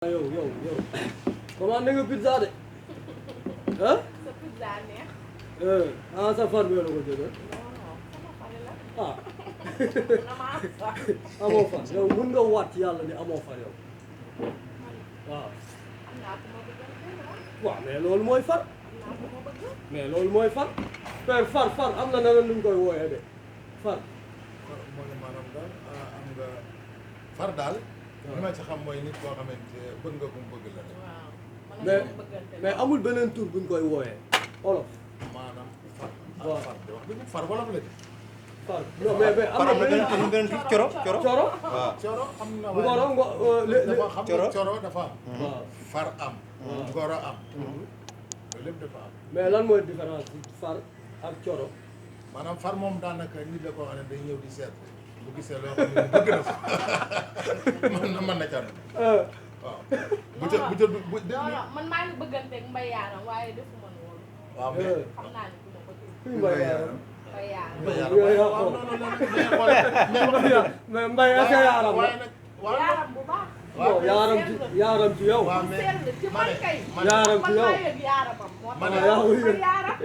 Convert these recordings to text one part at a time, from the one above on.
yow commandé nga pizza de ah. sa pizza neex. sa far bi la ko jëlee. sama far la. ah. damaa far. amoo far yow mun nga waat ci yàlla ni amoo far yow waaw. am naa ku ma bëgg waaw mais loolu mooy far. am naa ku ma bëgg. mais loolu mooy far. père far am na neneen lu ñu koy wooyee de far. mooy maanaam daal am nga far daal. li ma ci xam mooy nit koo xamante bëgg nga ko mu bëgg la rek. waaw mais amul beneen tur bu ñu koy wooyee olof. maanaam far. waaw far de wax dëgg far wolof la de. far non mais am na beneen tur coro. waaw coro am na ngoro dafa xam nga coro dafa am. waaw far am. ngoro am. loolu lépp dafa am. mais lan mooy différence bi far ak coro. maanaam far moom daanaka nit la koo xam ne day ñëw di seet bu gisee loo xam ne bëgg na sax mën na ca waaw. bu non man maa ngi bëgganteeg mbay yaaram waaye defuma loolu. waaw mais xam naa ne ku ma bëgg. kuy mbay yaaram. mbay yaaram. mais mbay ak yaaram la. yaaram bu baax. waaw yaaram ci yow. waaw mais sell ci man kay. yaaram ci yow. man maa yëg yaaramam. moo ma ne tax yaa ngi mbay yaaram.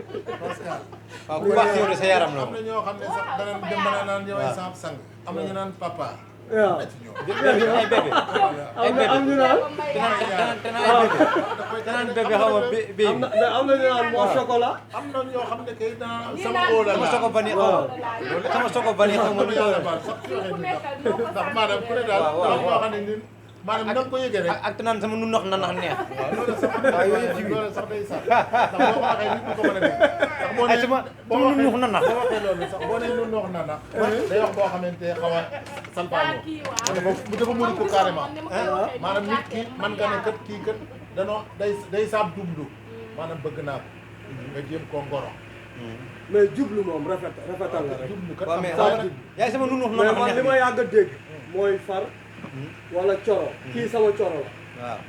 Pascal. waaw ku baax yow de sa yaram la am na ñoo xam ne sax danañ dem ba naan yow ay sang sang am na ñu naan papa. waaw na ci ñoom. ay bébé am ñu naan. mbay yaaram. te naan bébé xaw ma bi am na ñu naan moo chocolat. am na ñoo xam ne kay dana Ñi sama naan óola sama la. soko bani sama soko bani xaw ma nu ñu koy baal sax ci waxee ku ni nekk ndax noo ko ndax maanaam ku ne daal dafa boo xam ne ni maanaam na nga ko yëgee rek. ak te naan sama nu nox na nax neex waaw loolu sax loolu sax day sax ndax boo ko waxee nit ñi ko mën a dégg. ndax boo ay nee sama boo nu nox na nax boo waxee loolu sax boo nee nu noox na nax day wax boo xamante xaw a salfaañoo. bu dafa mënu ko carrément. maanaam nit ki man nga ne kat kii kat danoo day saab jublu maanaam bëgg naa ko nga jéem koo ngoro. mais jublu moom rafetal la rek. jublu kat waaw am mais saa nag yaay sama nu nox na mais nax man neex li ma yàgg a dégg mooy far wala coro. kii sama coro la. waaw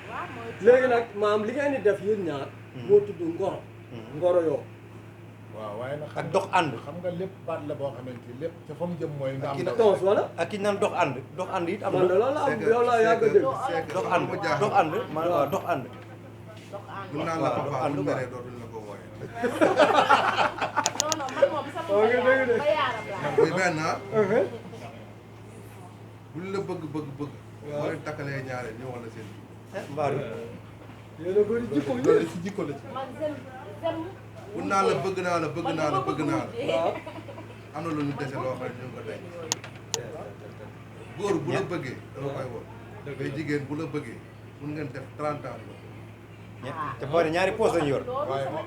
léegi nag maam li ngeen di def yéen ñaar. moo tudd ngoro. ngoro yoo. waaw waaye nag ak dox ànd xam nga lépp baat la boo xamante lépp ca fa mu jëm mooy nga am ndaw. tons wala. ak ki naan dox ànd it am man de na loolu la am yow laa yàgg a dégg. dox ànd man waaw dox ànd mun naa la papa ànd bu quoi. meree dootuñ la ko wooyee. non non man moom sama Oh, nga dégg de. mbay yaaram laa. muy benn buñ la bëgg. boo leen takkalee ñaare ñëw wala seen. mbaaru yéen a bëri jikko yi. loolu ci jikko la ci. man zem mun naa la bëgg naa la. waaw. am na lu ñu dese loo xam ne ñu ngi ko tey. góor bu la bëggee dama koy woo. mais jigéen bu la bëggee mun ngeen def 30 ans. te boole ñaari poos lañu yor waaye ma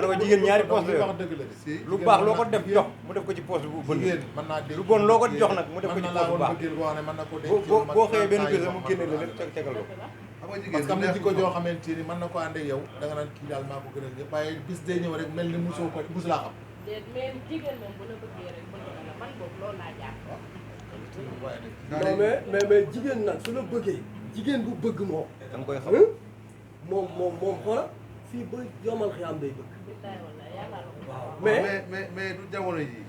ne ko jigéen ñaari poos la li yor wax dëgg la de. si lu baax loo ko def jox mu def ko ci poos bu bën jigéen mën naa dégg lu bon loo ko jox nag mu def ko mën ci na laa poos bu woon baax bëggeel boo xam ne mën na ko denc boo xëyee benn bés mu génne la lépp tegal ko xam nga jigéen parce que am du na neex jikko ci joo moom. xamante ni mën na ko ànd ak yow da nga naan kii daal maa ko gënal ñëpp waaye bis day ñëw rek mel ni musoo ko mus laa xam. déet mais jigéen moom bu la bëggee rek bëgg na la man boobu loolu laa jàpp. waaye nag non mais jigéen nag su la bëggee jigéen bu bëgg moom. da nga koy xam moom xoola fii ba yomal xiyaam day bëgg. billaay wala yàlla la ko. waaw mais du jamono ji.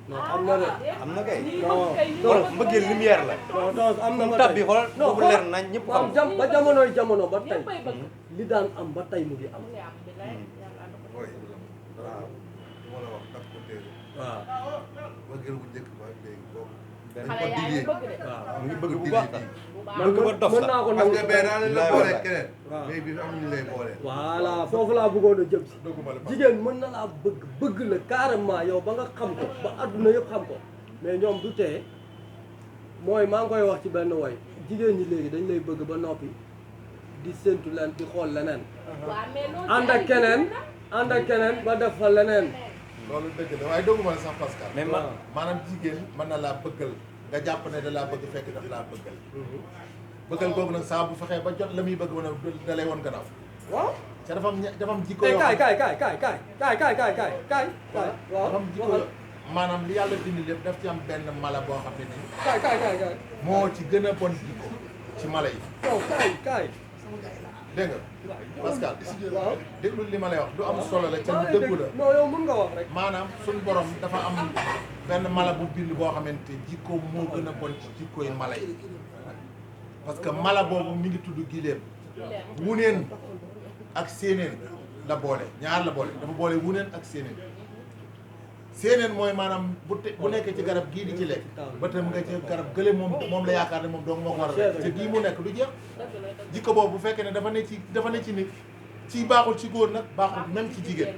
non am na de. am na kay non wala mbëggeel lumière la non non am na mu ba tab bi tey. xool non boobu leer nañ ñëpp xam jam ba jamonoy jamono ba tey ñëppay bëgg. li daan am ba tey mu ngi am. mu ngi am billaay yàlla la ko. booy waaw lu ma la wax daf ko téere. waaw bëggeel bu njëkk ba léegi boobu. dañ xale ko yaa ngi diggee. bëgg de. waaw mu ngi bëgg bu baax sax bu baax. man ko dof mën sax naa ko parce nangu. que benn daan la Bilaay boole wallaay. keneen. waaw. mais bii am ñu lay boole. voilà foofu laa bëggoon a jëm si. dëgguma la jigéen mën na laa bëgg la carrément yow ba nga xam ko ba adduna yëpp xam ko mais ñoom du tee mooy maa ngi koy wax ci benn woy jigéen ñi léegi dañ lay bëgg ba noppi di séntu leen di xool leneen. waaw mais loolu ànd ak keneen ànd ak keneen ba def fa leneen. loolu dëgg la waaye dëgguma la sax Pascal. mais ma maanaam jigéen mën na laa bëggal nga jàpp ne da laa bëgg fekk daf laa bëggal. bëggal googu nag saa bu fexee ba jot la muy bëgg woon da lay woon gannaaw. waaw. te dafa am jikko tey yoo kaay xam kaay waaw dafa am jikko maanaam li yàlla dindi lépp daf ci am benn mala boo xam ne nii kaay moo ci gën a bon jikko ci mala yi. yow kaay dégg nga Pascal waaw déglu li ma lay wax du am solo la ca lu dëggu la. non yow mun nga wax rek. maanaam suñ borom dafa am benn mala bu bind boo xamante jikko moo gën a bon ci jikko yi mala yi parce que mala boobu mi ngi tudd gileem wuneen ak séeneen la boole ñaar la boole dafa boole wuneen ak séeneen séeneen mooy maanaam bu nekkee ci garab gii di ci lekk ba tam nga ci garab gële moom la yaakaar ne moom dong moo ko war a lekk te gii mu nekk du jeex jikko boobu bu fekkee ne dafa ne ci nit ci baaxul ci góor nag baaxul même ci jigéen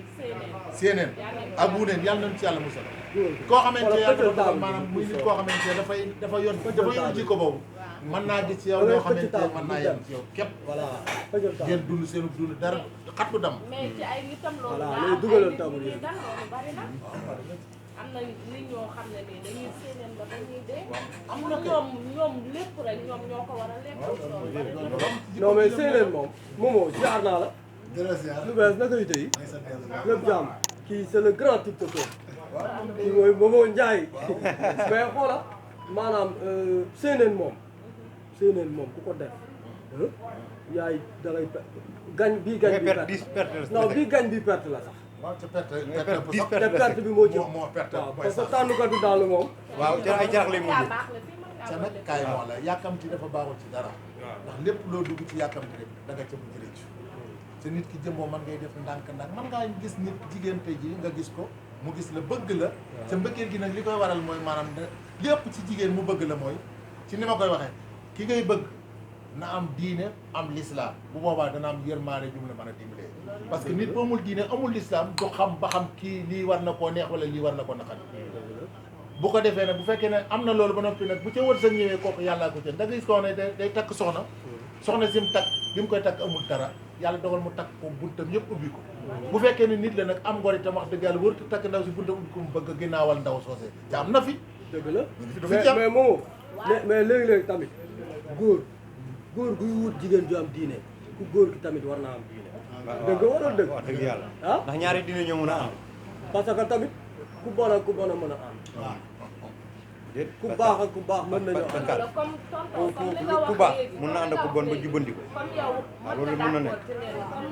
séeneen ak wuneen yàlla nañu ci yàlla musal koo xamante ne yàlla dafa dogal maanaam muy nit koo xamante ne dafa yor jikko boobu mën naa gis ci yow loo xamante ne mën naa yem ci yow képp ngeen dund seenu dund dara xat bu dam mais ci ay nitam loolu lay dugalal tabul yi dal loolu bari na am na nit ñoo xam ne nii dañuy séeneen ba dañuy dee am na ñoom lépp rek ñoom ñoo ko war a lekk loolu bari na non mais séeneen moom jaar naa la lu bees naka yu tey lépp jàmm kii c'est le grand tiktoker kii mooy Momo Ndiaye mais xoola maanaam séeneen moom ku ko def yaay da ngay gañ bii gañ bi perte non bii gañ bi perte la sax waaw te perte bi moo ci moo perte waaw parce que tànnukatu daal moom waaw te ay carax lay mujj ca nag kaay moo la yàkkamti dafa baaxul ci dara ndax lépp loo dugg ci yàkkamti rek da nga ca mujj rëcc te nit ki jëmboo man ngay def ndànk-ndànk man ngaa gis nit jigéen tey ji nga gis ko mu gis la bëgg la ca mbëggeel gi nag li koy waral mooy maanaam lépp ci jigéen mu bëgg la mooy ci ni ma koy waxee ki ngay bëgg na am diine am l'islam bu boobaa dana am yërmaane ju mu la mën a dimbalee parce que nit bu amul diine amul l'islam du xam ba xam kii lii war na koo neex wala lii war na ko naqari bu ko defee nag bu fekkee ne am na loolu ba noppi nag bu ca wër sa ñëwee kooku yàllaa ko jël da nga gis koo ne day takk soxna si mu takk bi mu koy takk amul dara yàlla dogal mu takk ko buntam yëpp ubbi ko bu fekkee ne nit la nag am ngor itam wax dëgg yàlla wërtu takk ndaw si buntam ubbi ko mu bëgg ginnaawal ndaw soosé te am na fi dëgg la mais moom mais léegi-léegi tamit góor guy wut jigéen ju am diine ku góor ki tamit war naa am diine dëgg waroon dëgg wax dëgg yàlla ah ndax ñaari diine ñoo mën a am parce que tamit ku bon ak ku bon a mën a am ku baax ak ku baax mën nañu am ku baax mën na ànd ak ku bon ba jubbanti ko waaw loolu mën na nekk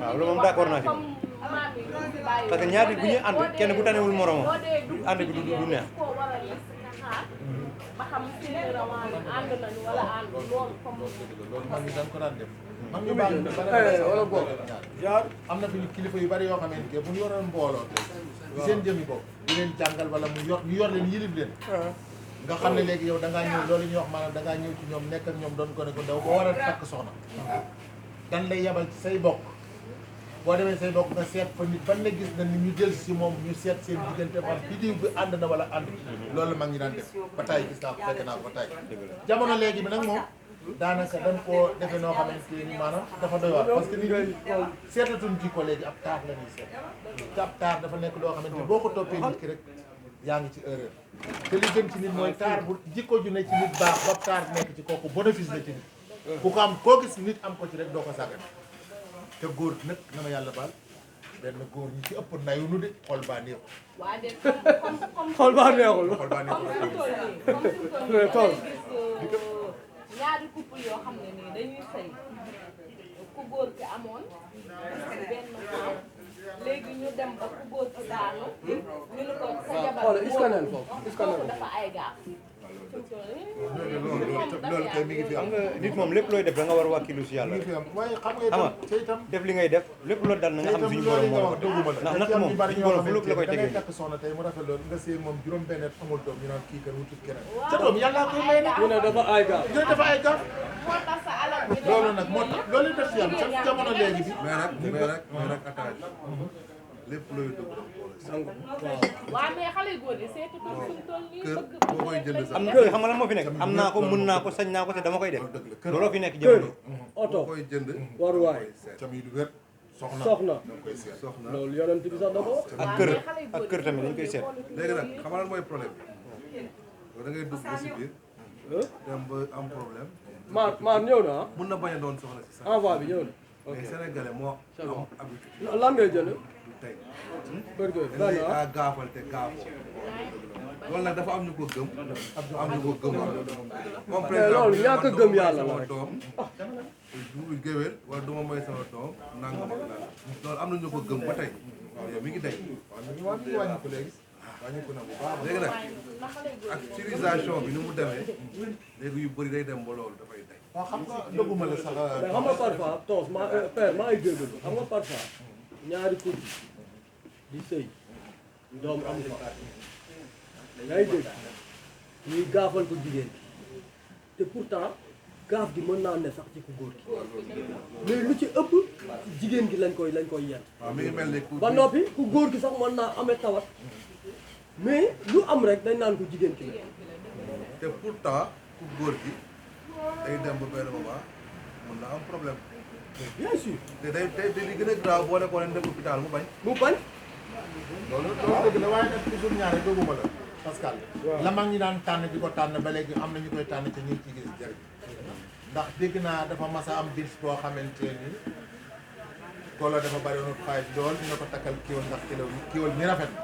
waaw loolu moom d'accord naa ci moom parce que ñaari bu ñuy ànd kenn bu tanewul moromam ànd bi du neex ba xam seen rawaane ànd nañu wala ànd loolu comme loolu mag ñi dañ ko daan def mag ñu baax ñu wala boog jaar am na fi kilifa yu bari yoo xamante ne bu ñu yoroon mbooloo ci seen jëmmi bopp di leen jàngal wala mu yor leen yilif leen nga xam ne léegi yow da ngaa ñëw loolu ñuy wax maanaam da ngaa ñëw ci ñoom nekk ak ñoom doon ko ne ko daw boo war a takk soxna dan lay yebal ci say bokk boo demee say bokk nga seet fa nit ban la gis na ni ñu jël si moom ñu seet seen diggante man bidiw bi ànd na wala ànd loolu mag ñi daan def ba tay gis naa ko fekk naa ko ba tay jamono léegi bi nag moom daanaka dañ koo defe noo xamante ni maanaam dafa doy waar parce que nit ñi seetatuñ jikko léegi ab taar la ñuy seet te ab taar dafa nekk loo xamante ni boo ko toppee nit ki rek yaa ngi ci erreur te li gën ci nit mooy taar bu jikko ju ne ci nit baax ba taar nekk ci kooku bénéfice la ci nit ku ko am koo gis nit am ko ci rek doo ko sàggan te góor nag na ma yàlla baal benn góor ñi ci ëpp nayu nu de xol baa neexul waa de xool baa neexul xol baa neexul comme tool ñaari couple yoo xam ne nii dañuy sëy ku góor ki amoon benn femme léegi ñu dem ba ku góor ki daanu ñu ne ko sa jabar kooku dafa ay gaaf loolu kay mi ngi fi am nit moom lépp looy def da nga war a wàkkilu si yàlla mi ngi fi am waaye xam nga itam def li ngay def lépp loolu dal na nga xam suñu borom moo la ko ndax nag moom suñu borom fu lépp la koy da ngay tegee takk soxna tey mu rafet loolu nga séy moom juróom benn amul doom ñu naan kii kan wutut keneen sa doom yàllaa koy may nag ñu ne dafa ay gaaf yooyu dafa ay gaaf moo tax sa alal bi loolu nag moo tax loolu def ci am sa jamono léegi bi mais nag attaque lépp looy dugg waaw mais xale yu góor yi seetu ko suñu toll nii kër bëgg boo koy jënd sax am kër xam nga lan moo fi nekk am naa ko mën naa ko sañ naa ko te dama koy def looloo fi nekk jamono oto boo koy jënd waruwaay tamit du wér soxna soxna da koy seet soxna loolu yonent bi sax da ko wax ak kër tamit dañ koy seet léegi nag xam nga lan mooy problème bi da ngay dugg ba si biir dem ba am problème maar ñëw na ah mun na bañ a doon soxna si sax envoi bi ñëw na ok mais sénégalais moo am habitude lan ngay jënd du tey burger da ngay benn ah gaafal te gaafoo loolu nag dafa am ñu ko gëm am ñu ko gëm comme par mais loolu ñàkk a gëm yàlla la sama rek doom du géwél wala du ma may sama doom nangam ak nangam loolu am na ñu ko gëm ba tey waaw yow mi ngi day waaw ñu wàññi ko léegi wàññi ko na bu baax léegi nag ak civilisation bi ni mu demee léegi yu bëri day dem ba loolu dafay day waaw xam nga dëgguma la sax. mais xam nga parfois tos ma père maa ngi déglu xam nga parfois ñaari couple di sëy doom am fa ngay dégg ñuy gaafal ko jigéen te pourtant gaaf gi mën naa ne sax ci ku góor gi mais lu ci ëpp jigéen gi lañ koy yenn waaw mi ngi mel ni ba noppi ku góor gi sax mën naa amee tawat mais lu am rek dañ naan ko jigéen ki la te pourtant ku góor gi day dem ba benn moment mën na am problème bien sûr te day li gën a grave boo nekkoon ne dem hôpital mu bañ. loolu dëgg la waaye nag toujours ñaare dëgguma la Pascal la mag ñi daan tànn di ko tànn ba léegi am na ñu koy tànn te ñu ngi ciy gis jëriñ ndax dégg naa dafa mas a am bis boo xamante ni golo dafa bari woon xaay lool dina ko takkal kiiwal ndax kiiwal ni rafet na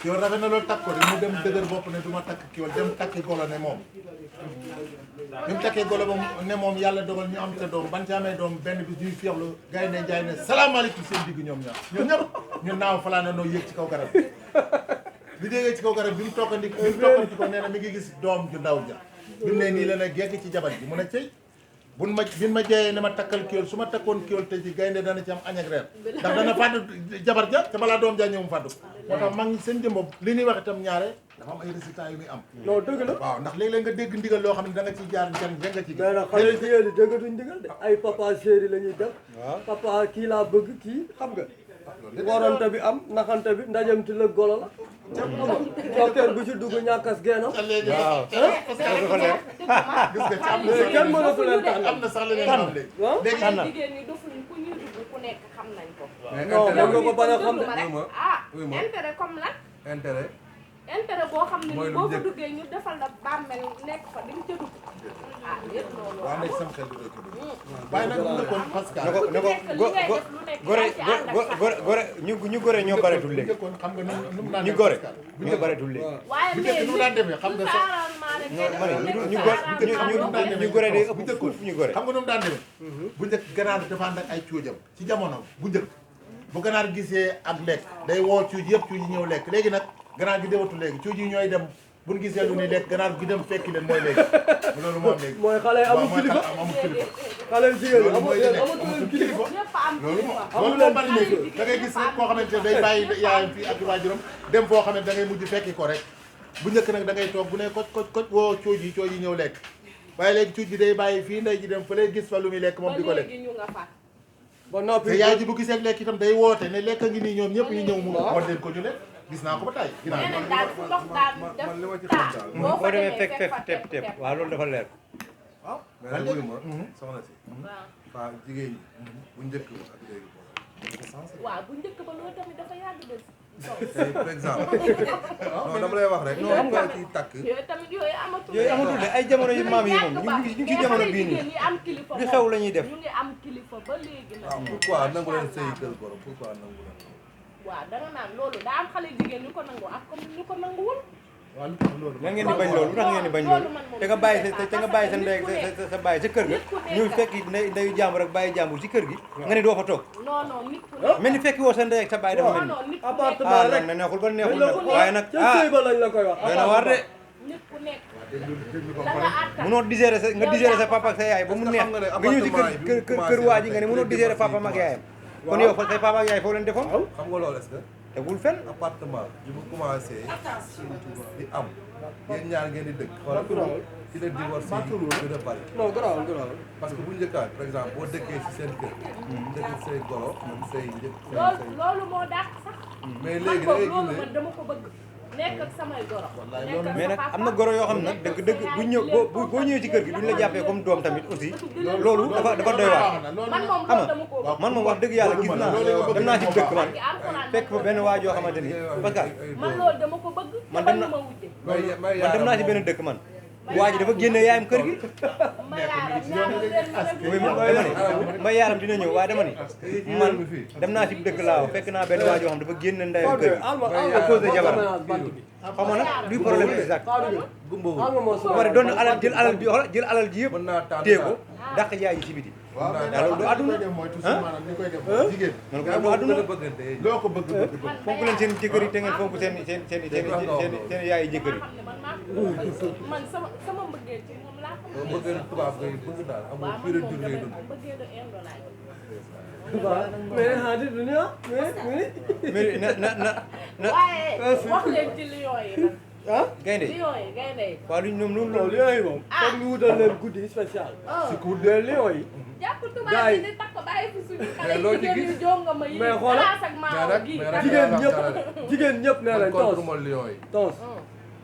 kiiwal rafet na loolu takk ko de mu dem dëgër bopp ne du ma takk kiiwal dem takki golo ne moom bi mu takkee golo ba ne moom yàlla dogal ñu am te doom ban ci amee doom benn bis ñuy fiixlu gars yi ne jaay ne salaamaaleykum seen digg ñoom ñëpp ñu naaw falaa na noo yéeg ci kaw garab bi déggee ci kaw garab bi mu tokkandiko ko nee na mi ngi gis doom ju ndaw ja bi mu ne nii la ne gegg ci jabar ji mu ne cey bin ma jeyee ne ma takkal kiwal su ma takkoon kiwal te ci gaynde dana ci am añ ak reer ndax dana fàdd jabar ja te balaa doom ja ñëw mu fàdd ko moo tax mag ñi seen jëmbam li ñuy wax itam ñaare dafa am ay résultats yu muy am non dëgg la waaw ndax léeg-léeg nga dégg ndigal loo xam ne da nga ciy jaar njëriñ rek nga ci mais nag xale jigéen ñi déggatuñ ndigal de ay papa chéri la ñuy def papa kii laa bëgg kii xam nga warante bi am naxante bi ndajamti la golo la docteur bu ci dugg ñàkkas geenam waaw dafa leer gis nga ci am kenn mënatu leen tànn am na sax leneen am léegi léegi xale jigéen ñi dofuñ ku ñuy dugg ku nekk xam nañ ko mais non mën nga ko bañ a xam de ah intérêt comme lan intérêt intérêt boo xam ne mooy ni lu boo fa njëkk. duggee ñu defal la bàmmeel nekk fa di nga ca dugg ah yéen loolu waaw nekk sam xel du doy ko waaye nag bu njëkkoon Pascal ne ko gore gore ñu gore ñoo bareetul bu léegi njëkkoon xam nga nu mu daan ñu def gore Pascal ñoo bareetul léegi waaye bu njëkk nu mu daan defee xam nga sax ñu gore day ëpp fuuf ñu gore xam nga nu mu daan demee bu njëkk ganaar dafa ànd ak ay cuujam ci jamono bu njëkk bu ganaar gisee ak lekk day woo cuuj yëpp cuuj yi ñëw lekk léegi nag ganaar gi dematu léegi cuuj yi ñooy dem buñ gisee lu ni lekk ganaar gi dem fekki leen mooy léegi loolu moo am léegi mooy xale yi amul kilifa amul kilifa xale jigéen ñi loolu mooy li nekk amul amul kilifa ñëpp am loolu moo kilifa loolu moo bari léegi da ngay gis rek koo xamante ne day bàyyi yaayam fii ak waajuram dem foo xam ne da ngay mujj fekki ko rek bu njëkk nag da ngay toog bu ne koj woo cuuj yi ñëw lekk waaye léegi cuuj ji day bàyyi fii ndey ji dem fële gis fa lu muy lekk moom di ko lekk léegi ñu nga fa ba noppi te yaay ji bu gisee lekk itam day woote ne lekk ngi nii ñoom ñëpp ñu ñëw mu wan leen ko ñu lekk gis naa ko ba tey ginnaaw neneen daal fu ndox daal def man li ma ci xam daal boo boo demee fekk fekk fa tepp tepp waaw loolu dafa leer waaw mais nag wuyu ma soxna si waaw waa jigéen ñi bu njëkk ba ak léegi waaw bu njëkk ba loolu tamit dafa yàgg de tey par exemple non dama lay wax rek non xam nga ciy takk yooyu tamit yooyu amatul yooyu amatul de ay jamono yu maam yi moom ñu ngi ci jamono bii nii ñi am kilifa li xew la ñuy def ñu ngi am kilifa ba léegi nag waaw pourquoi nangu leen sëy kër borom pourquoi nangu leen waaw danga naan loolu daa am xale jigéen ñu ko nangu ak comme ñu ko nanguwul waaw lu tax loolu la ngeen di bañ loolu lu tax ngeen di bañ loolu te nga bàyyi sa bàyyi sa ndey sa bàyyi sa kër ga ñëw fekki ndeyu jàmbur ak bàyyi jàmbur ci kër gi nga ne doo fa toog non non nit ku nekk mel ni fekki woo sa ndey ak sa bàyyi dafa mel ni non nit ku nekk appartement rek na neexul ba neexul nag waaye nag ca sëy ba lañ la koy wax doy na waar de nit ku nekk déglu ko la nga àttan munoo digérer sa nga digérer sa papa ak sa yaay ba mu neex nga ñëw ci kër waa ji nga ne munoo digérer papa ak yaayam kon yow fa say papa ak yaay foo leen defoon xam nga loolu est-ce que tegul fenn appartement bi mu commencé di am yéen ñaar ngeen di dëkk wala ci la divorce yi gën a bari non garaawul garaawul parce que bu njëkkaan par exemple boo dëkkee ci seen kër dëkk say golo say njëkk loolu moo dàq sax mais man léegi da boobu ngay loolu gis man dama ko bëgg nekk ak samay goro nekk ak mais nag sa am na goro yoo xam ne nag dëgg bu ñëw boo ñëwee ci kër gi duñ la jàppee comme doom tamit aussi loolu dafa doy waar man moom loolu dama ko bëgg man moom wax dëgg yàlla gis naa dem naa ci dëkk man fekk fa benn waa joo xamante ni parce que man loolu dama ko bëgg man dem na ma wujje man dem naa ci benn dëkk man waa ji dafa génne yaayam kër gi ma yaaram ñaanu leen oui man dama ni mbay yaaram dina ñëw waaye dama ni man dem naa ci dëkk laa fekk naa benn waa joo xam dafa génne ndeyam kër gi à cause de jabaram xam nga nag luy problème exact ba pare doon alal jël alal bi xoolal jël alal ji yëpp téye ko dàq jaay ji ci biti waaw mais loolu du àdduna def mooy toujours maanaam li koy def mooy jigéen man ko du àdduna loo ko bëgg bëgg fonk leen seen jëkkër yi te ngeen fonk seen yaay yi jëkkër yi xam ne man maa man sama mbëggeel ci moom laa bëgg tubaab ngay bëgg daal amul pure jur ngay dund. waaw mais ah di du ñu mais na waaye wax leen ci lion yi nag. ah gaynde lion yi gaynde yi. waaw luñ ñoom non lion yi moom foog ñu wutal leen guddi spécial si ku de lion yi jàpp tubaab yi di takk bàyyi fi suñu xale loo ci jigéen gis yu jongama yi. mais xoolal classe ak maawa gi. jigéen ñëpp nee nañ tons contre lion yi. tons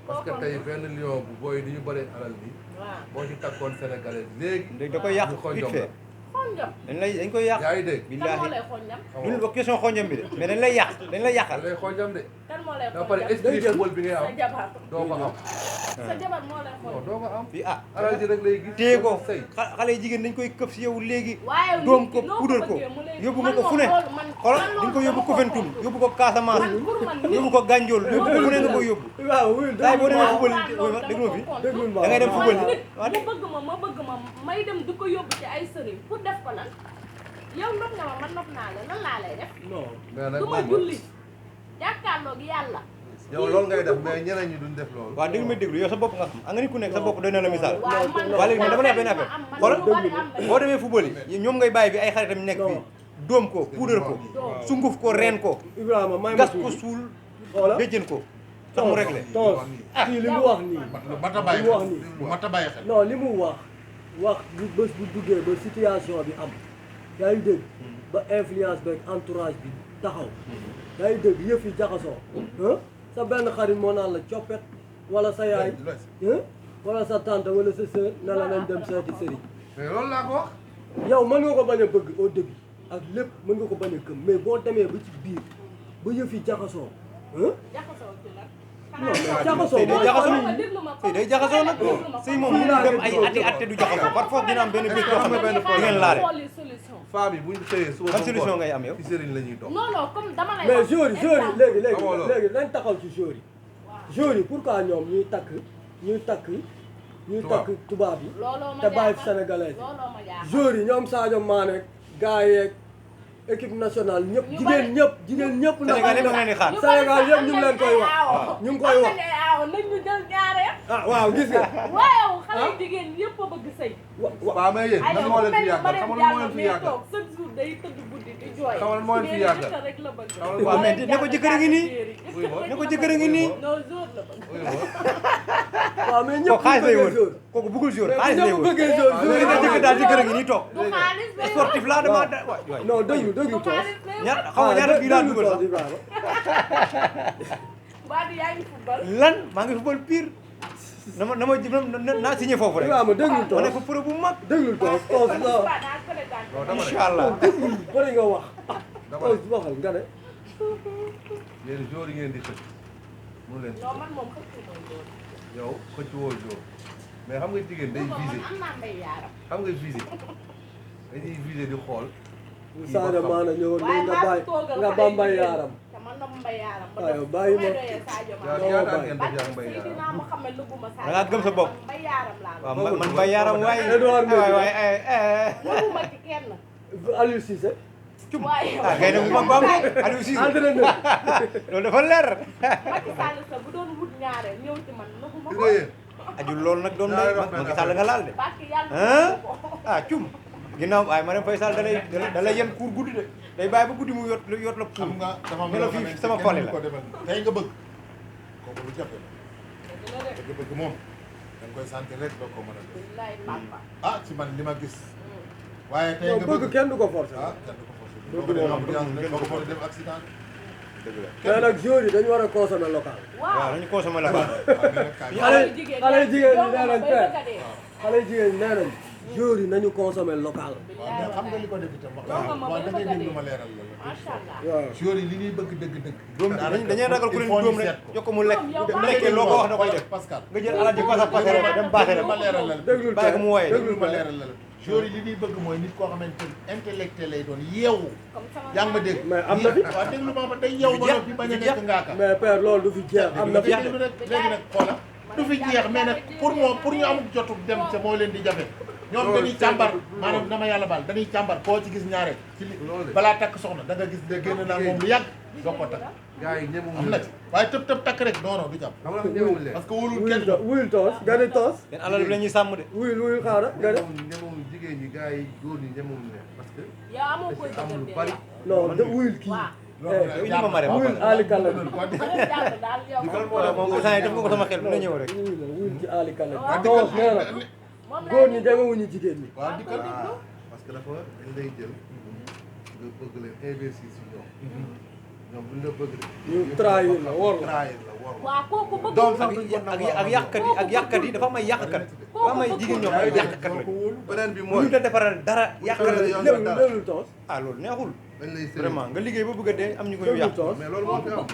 parce que tey benn lion bu booy di ñu bëree alal bi waaw boo ci takkoon sénégalais léegi. léegi da koy yàq ñu vite fait xonjam. dañ koy yàq yaa ngi dégg. kan moo billaahi lay xonjam. duñu wax question xonjam bi de mais dañ lay yàq dañ lay yàqal da lay xoojam de. kan moo lay da pare xonjam. esprit football bi ngay sa am jabar. doo ko am. sa jabar moo lay non xonjam. doo ko am. fii alal ji rek lay gis. téye ko sëy. xale yi jigéen dañ koy këf si yow léegi waaye doom nit ko ki noo pudar ko bëggee mu lay- yóbbu man nga ko fu ne moom loolu man- xoolal man di nga ko loolu yóbbu dama ko Koupentoum yóbbu ko Casamance man pour man nit- yóbbu ko Gandiol yóbbu ko fu ne nga koy yóbbu waaw wuy daay boo demee waaw football waaw loolu dama déglu ma fi ko contre. déglul ma da ngay dem waaw. football man nit waaw mu bëgg ma may dem di ko yóbbu ci ay sëriñ pour def ko lan yow nopp nga ma man nopp naa la lan laa lay def non mais nag du ma moom julli jàkkaarloog yàlla yow loolu ngay def mais ñeneen ñi duñ def loolu. waaw déglu ma déglu yow sa bopp nga xam nga ni ku nekk sa bopp doy na la misaal waaw man waa léegi man dama lay wax benn affaire xoolal boo demee football yi ñoom ngay bàyyi fi ay xaritam nekk fii dóom ko puudar ko sunguf ko reen ko Ibrahima may ma gas ko tuuti suul xoola béjjën ko sax mu réglé tons kii li mu wax nii lu mat a bàyyi li mu wax xel nii lu mat a bàyyi xel. non li mu wax bu bés bu duggee ba situation bi am yaa ngi dégg ba influence beeg entourage bi taxaw yaa ngi dégg yëf yi jaxasoo sa benn xarit moo naan la coppet wala sa yaay wala sa tante wala sa sœur ne la nañ dem seeti sëriñ mais loolu laa ko wax. yow mën nga ko bañ a bëgg au début ak lépp mën nga ko bañ a gëm mais boo demee ba ci biir ba yëf yi jaxasoo jaxasoo ci lan non mais jaxasoo sëy day jaxasoo ma déglu ma sëy day jaxasoo nag sëy moom mënul dem ay ati atte du jaxasoo par force dina am benn bés boo xam ne benn di ngeen laale xooli solution femme yi bu ñu xëyee suba ban solution ngay am yow ci sëriñ la ñuy dox. non non comme dama lay mais wax joueurs yi exemple. léegi nañ taxaw ci joueurs yi joueurs yi pourquoi ñoom ñuy takk tubaab yi looloo ma te bàyyi fi jaaxal. sénégalais yi looloo ma jaaxal. joueurs yi ñoom Sadio Mané gars yeeg équipe nationale ñëpp ñu jigéen ñëpp na Sénégal yi daf leen di xaar Sénégal yëpp ñu ngi leen koy wax ñu ngi koy wax nañ ñu jël ñaareel. ah waaw gis nga waaw xale jigéen yëpp a bëgg sëy. waaw mais yéen lan moo leen fi yàggal xam nga lan moo leen fi yàggal. toog chaque jour day tëdd guddi di jooy. Xam nga lan moo leen fi yàggal. mais rek la bëgg. waaw mais ne ko jëkkër a ngi nii ne ko jëkkër a ngi nii non jour la bëgg. waaw mais kooku xaalis lay wër joueur kooku bëggul jour mais xaalis lay ñëpp wër bëggee joueur su ngeen joueur jëkkër daal jëkkër a ngi nii toog du xaalis day sportif laa dama da waay waay non déglu toos ñaar xaw ma ñaata bii laa dugal sax Ba di yaa ngi football. lan maa ngi football pire naa signé foofu rek Ibrahima déglu ma ne toos fa pro bu mag déglu toos Ba daa ko daan. non dama ne incha allah bëri nga wax dama toos waxal nga ne ne yéen jour yi ngeen di tëj mënu leen non man moom xëcc mooy loolu. yow xëcc woo jour mais xam nga jigéen day man visé am naa mbay yaaram. xam nga visé dañuy visé di xool. Sadio Mané ñëwoon waaye nga maa bàyyi fi toogal nga xale ba yi mbay jigéen. yaaram te man nopp mbay yaaram. ba waaw def bàyyi ma may doyee Sadio yow Mané. ñaata bàyyi. ngeen def yaa mbay Barke yaram. Seydina Muhammad lugguma Sadio da ngaa gëm sa bopp. man mbay yaaram laa waaw la. man bay yaram waay Edouard Mendy. waay lugguma ci kenn. Aliou Cissé cum waaye ah gay na bu mag baam Aliou Cissé entraîneur loolu dafa leer Macky Sall sa bu doon wut ñaareel ñëw ci man lugguma gis ko. nga yéen aju loolu nag doon day ma ngi sàll nga laal de Barke yàlla ah lugguma ko. ah cum ginnaaw waaye ma dem fay sall da lay yen kuur guddi de day bàyyi ba guddi mu yot la kuur xam nga dafa am ne la loo fii xamante sama kenn pole du la ko defal tey nga bëgg kooku lu jafe la bëgg moom da nga koy sentir rek doo ko mën a def Billaay papa. ah ci man li ma gis waaye tey non nga bëgg bëgg kenn du ko forcer ah kenn du ko forcé Bëgg doo ko def moom ambulance rek doo ko forcé dem accident mais nag joueurs yi dañu war a consommer local waaw waaw. nañu consommé la waaw mais nag kaay xale xale jigéen ñi nee nañ bay père bëgg a dee. xale jigéen ñi nee nañ joueurs yi nañu consommer local waaw mais xam nga li ko def itam wax Doo nga ma waaw bay da ngay bëgg a dégg dee. lu ma leeral la Macha Allah. waaw joueurs yi li ñuy bëgg dëgg-dëgg doom dañuy ragal ku leen dóom rek jox ko mu lekk Yow bu lekkee loo ko wax da koy def Pascal nga jël alal ji pasa pasa rek dem baaxee lu ma la leeral la déglul bàyyi ko mu wooyee déglu ma leeral la joueurs yi li ñuy bëgg mooy nit koo xamante ni intellectuel lay doon yeewu Comme sama yaa ngi ma dégg mais am na fi waaw déglu ma day yeewu ba noppi bañ a nekk ngaaka mais père loolu du fi jeex am na fi déglu rek léegi nag xoola du fi jeex mais nag pour ñu amul jotu dem ca moo leen di jafe ñoom dañuy càmbar maanaam na ma yàlla baal dañuy càmbar koo ci gis ñaare ci li balaa takk soxna da nga gis de génn naa moom lu yàgg doo ko takk gars yi ñemewuñu am na ci waaye tëb takk rek non non du jàpp xam nga ñemewuñu leen parce que wóolul kenn wuyul toos gari toos leen alal bi la ñuy sàmm de wuyul xaaral gari ñemewuñu jigéen ñi gars yi góor ñi ñemewuñu leen parce que yow amoo koy am lu dëgër bari non de wuyul kii loolu ñu ma mare wuyul Ali Kalla jàpp daal yow moom instant yi def nga ko sama xel dina ñëw rek wuyul ci Ali Kalla waaw toos nee na moom góor ñi demewuñu jigéen ñi waaw dikkal parce que dafa dañ lay jël nga bëgg leen investir si ñoom ñoom buñ la bëgg ñu trahir la wor la trahir la war waaw kooku bëgg doom sax ak yàqkat yi dafa am ay yàqkat dafa am ay jigéen ñoo xam ne yàqkat lañu beneen bi bu mooy ñu la defaral dara yàqkat la léegi toos ah loolu neexul dañ lay sëriñ vraiment nga liggéey ba bëgg a dee am ñu ko ñu léegi yàq toos mais loolu moo fi am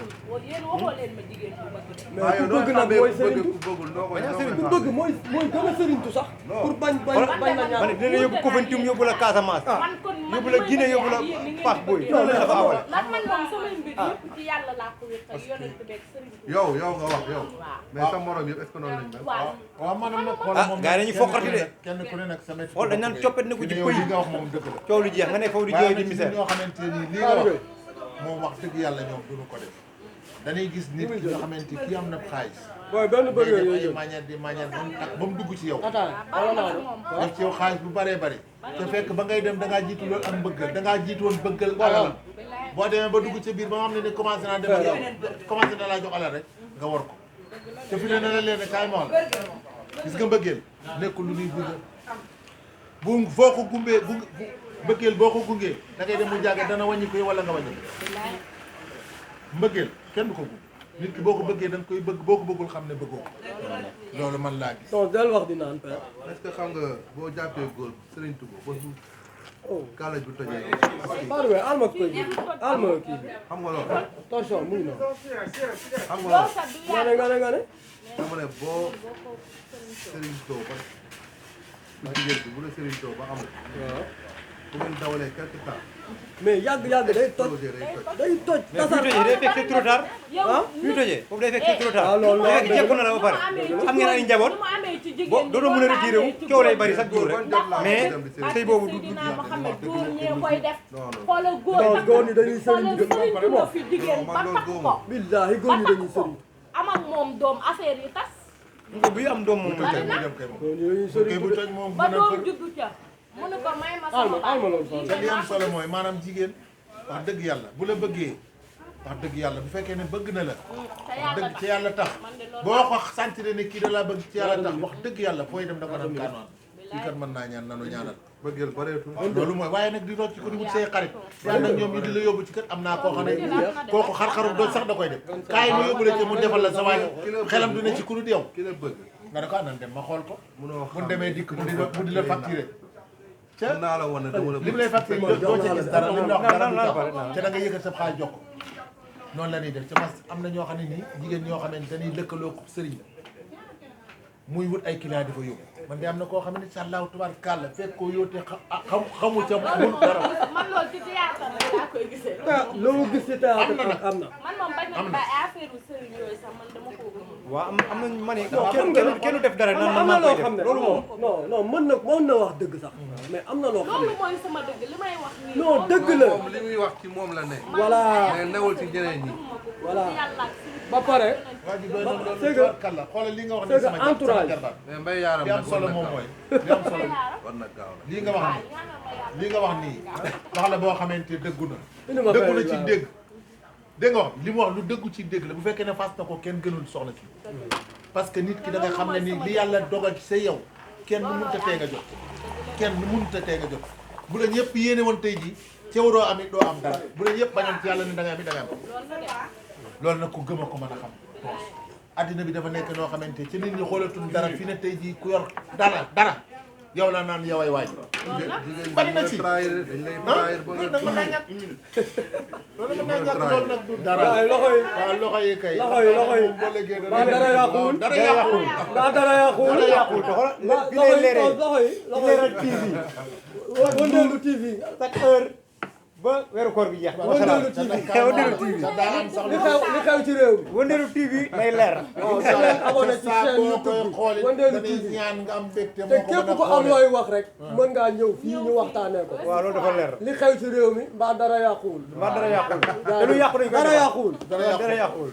yéen waxoo leen ma jigéen bu bëgg de mais ku bëgg nag mooy sëriñtu ku bëggul noo koy ku bëgg mooy gën a sëriñtu sax pour bañ la ma ne ñaan dina la yóbbu Koupentoum yóbbu la Casamance man kon yóbbu la Guinée yóbbu la Pass Boy loolu la dafa awal ndax man moom samay mbir yëpp ci yàlla laa ko wér ak yonent beeg sëriñ bi yow nga wax yow waaw mais sa morom yëpp est-ce que noonu lañ mel waaw waaw maanaam nag ah gars yi dañuy foqati de kenn ku ne nag sa métti xool dañ naan coppet ne ko ci yow pëy li nga wax moom dëgg la coow lu jeex nga ne foofu di waaye jooy nag di ci misère ñoo xamante ni lii nga wax moom wax dëgg yàlla ñoom duñu ko def dañuy gis nit ki nga xamante kii am na xaalis booy benn day bëgg def yooyu ay jël manière di manière ba mu dugg ci yow attends def ci yow xaalis bu bëree bëri te fekk ba ngay dem da ngaa jiitu loolu am mbëggal da ngaa jiitu woon bëggal alalam boo demee ba dugg ci biir ba nga xam ne ni commencé naa dem ak yow commencé na laa jox alal rek nga war ko te fi ne na la leen ne kaay ma wax la gis nga mbëggeel nekkul lu ñuy gunge bu foo ko gumbee mbëggeel boo ko gungee da ngay dem mu jàgge dana wàññi ko wala nga wàññi ko mbëggeel kenn du ko gung nit ki boo ko bëggee da nga koy bëgg boo ko bëggul xam ne bëggoo ko loolu man laa gis non del wax di naan père est-ce que xam nga boo jàppee góor Serigne Touba ba su kàllaj bu tojee par way alma koy alma kii bi xam nga loolu attention muy noonu xam nga loolu nga ne dama ne boo Serigne Touba ba jigéen bi bu la Serigne Touba ba amul waaw bu ngeen dawalee quelque temps mais yàgg day toj projet day toj day toj mais fu ñu tojee day fekk c'est trop tard fu ñu tojee foofu day fekk c'est trop tard ah loolu day fekk jekku na la ba pare am ngeen ay njaboot boo dootoo mën a retiré wu coow lay bari chaque jour rek mais sëy boobu du Seydina Mohamed góor ñee koy def non non xoolal góor ñi dañuy xoolal sëriñ sëriñ na fi jigéen ba takk ko billaahi góor ñi dañuy sëriñ am ak moom doom affaire yi tas nga buy am doom moom toj mu dem kay moom góor ñi dañuy kay sëriñ bu toj moom ba mën a doom fër juddu ca mu ne ko may ma alma sama alma loolu sax te li am solo mooy maanaam jigéen wax dëgg yàlla bu la bëggee wax dëgg yàlla bu fekkee ne bëgg na la wax dëgg ci yàlla tax boo ko sentir ne kii da laa bëgg ci yàlla tax wax dëgg yàlla fooy dem da ko naan kaanaan kii kat mën naa ñaan nanu ñaanal bëggeel bareetul loolu mooy waaye nag di rocc ko di wut say xarit yàlla nag ñoom ñu di la yóbbu ci kër am naa koo xam ne kooku xar-xaru doon sax da koy def kaay mu yóbbu la ci mu defal la sa waay xelam du ne ci ku dul yow ki la bëgg nga ne ko nan dem ma xool ko munoo bu demee dikk mu di la facturé mën naa la wan ne dama la li mu lay facturé doo ca gis dara li mu la wax dara du tax te da nga yëkkat sa xaalis jox ko noonu la ñuy def ci parce que am na ñoo xam ne nii jigéen ñoo xam ne dañuy lëkkaloo ko sëriñ muy wut ay client di fa yóbbu man de am na koo xam ne incha allahu tabaarkalla fekk ko yóotee xamu ca mun dara man loolu ci théâtre rek laa koy gisee loolu gis ci théâtre am na man moom bañ na ba affaire u sëriñ yooyu sax man dama koo gëm waaw am nañ ma ne xam nga kenn def dara naan am man na maa loo koy xam ne def loolu moom non mën na wax dëgg sax mais am na loo xam loolu ne mooy sama dëgg li may wax nii non dëgg la moom li muy wax ci moom la ne voilà mais newul ci ñeneen ñi voilà yàlla ba pare waa ji doy na loolu c'est que tabaarkalla xoolal li nga wax ne c'est que sama entourage. jarbaat mais mbay yaaram li am nag solo moom mooy li am solo war na gaaw lii nga wax nii lii nga wax nii wax la boo xamante dëggu na indi ma dëggu na fay ci waaw. dégg dégg nga wax li mu wax lu dëggu ci dégg la bu fekkee ne fas na ko kenn gënul soxna si parce que nit ki da nga xam ne nii li yàlla dogal ci sa yow kenn mënut a tee nga jot kenn mënut a tee nga jot bu la ñëpp yéene woon tey jii ceew doo am it doo am dara bu la ñëpp bañoon ci yàlla ne da ngay am it da ngay am loolu nag ku gëm a ko mën a xam addina bi dafa nekk noo xamante ci nit ñi xoolatul dara fi ne tey jii ku yor dara yow la naan yow ay waaj jigéen bari na ñi ci trahir dañ lay trahir ba nga loolu nag loolu nag du dara waaw loxo yi waaw loxo yi kay loxo yi boo léegi ba dara yàquwul dara yàquwul ba dara yàquwul dara yàqul te xoolal bi lay leeree loxo yi leeral TV wëndeelu TV chaque heure ba weeru koor bi jeex. Wëndeelu TV Wëndeelu TV. li xew ci réew mi. Wëndeelu TV nay leer. waaw da ngeen abonné ci chaîne YouTube bi Wëndeelu TV ñaan nga am mbégte te képp ko am looy wax rek mën ngaa ñëw fii ñu waxtaanee ko. waaw loolu dafa leer. li xew ci réew mi mbaa dara yàquwul. mbaa dara yàquwul. te lu yàqu dañ ko dara yàquwul. dara yàquwul.